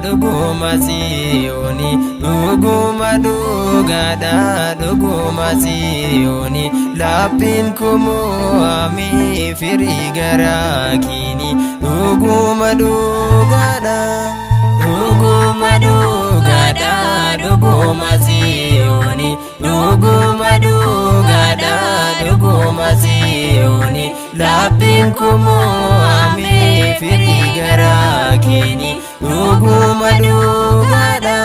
Duguma Sioni, duguma dugada duguma Sioni, lapin kumu ami firigara kini, duguma dugada duguma Sioni, duguma dugada duguma Sioni, lapin kumu ami firigara kini, duguma dugada.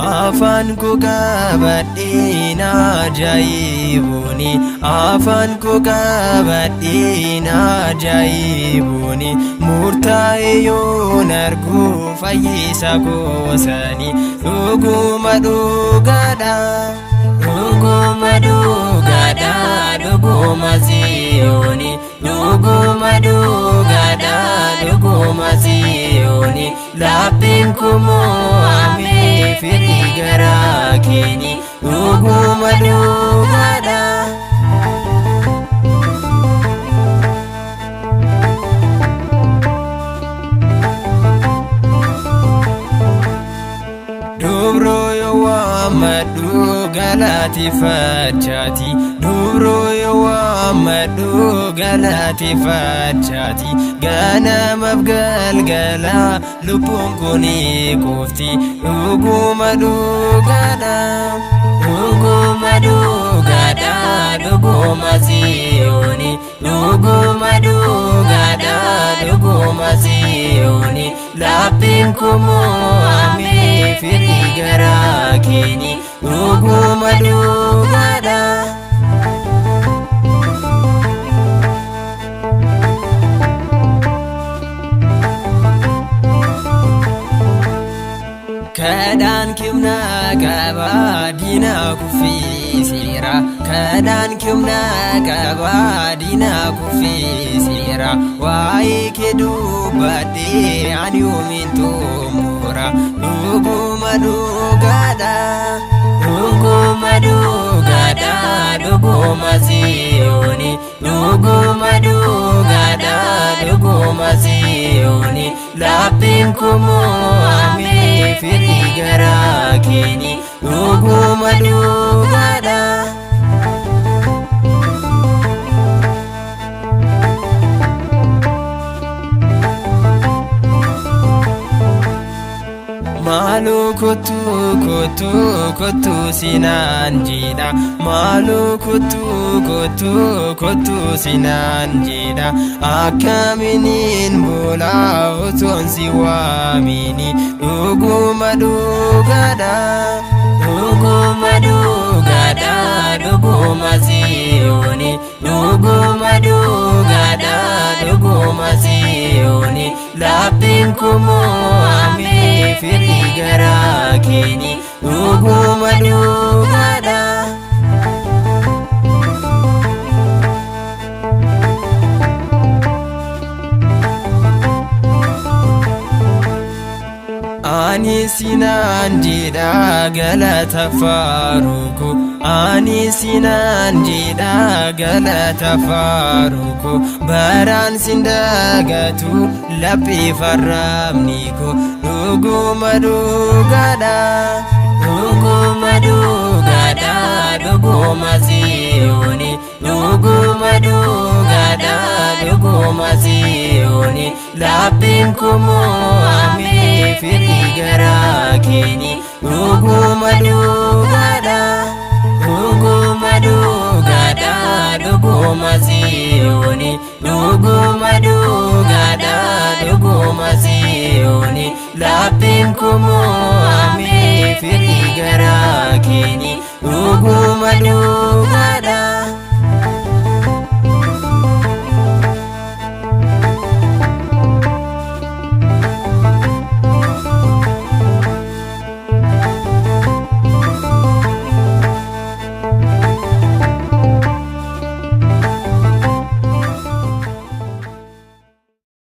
Afaan ko qabadheen ajaa'ibuni, afaan ko qabadheen ajaa'ibuni, murtaa'e yoon argu fayyisa goosani, dhuguma dhugaadha dhuguma dhugaadha dhuguma Sioni, dhuguma dhugaadha dhuguma Sioni, laphin kumu ami firigara kini, dhuguma dhugaadha. Dubro yo waammadhu galateeffadhaati, dubro yo waammadhu galateeffadhaati, ganamaaf galgala lubbuun kun qofti, dhuguma dhugaadha dhuguma dhugaadha dhuguma Sioni, dhuguma dhugaadha dhuguma Sioni, laphin kumu ami firigara kini, dhuguma dhugaadha. Kadaan kimna qaba diina kuffiseera, kadaan kimna qaba diina kuffiseera, waa'ee kee dubbadhee ani yoomiin xumura, dhuguma dhugaadha dhuguma dhugaadha dhuguma Sioni, dhuguma dhugaadha dhuguma Sioni, laphin kumu ami firigara kini, dhuguma dhugaadha. Malu kutu kutu kutu sinan jida, malu kutu kutu kutu sinan jida, akkaminin bula utuun si waamini, dhuguma dhugaadha dhuguma dhugaadha dhuguma Sioni, dhuguma dhugaadha dhuguma Sioni, laphin kumu ami firigara kini, dhuguma dhugaadha. Ani sinan jida galata faruko, ani sinan jida galata faruko, baran sindagatu laphi farramniko, dhuguma dhugaadha dhuguma dhugaadha dhuguma Sioni, dhuguma dhugaadha dhuguma Sioni, laphin kumu ami firigara kini, dhuguma dhugaadha dhuguma dhugaadha dhuguma Sioni, dhuguma dhugaadha dhuguma Sioni, laphin kumu ami firigara kini, dhuguma malu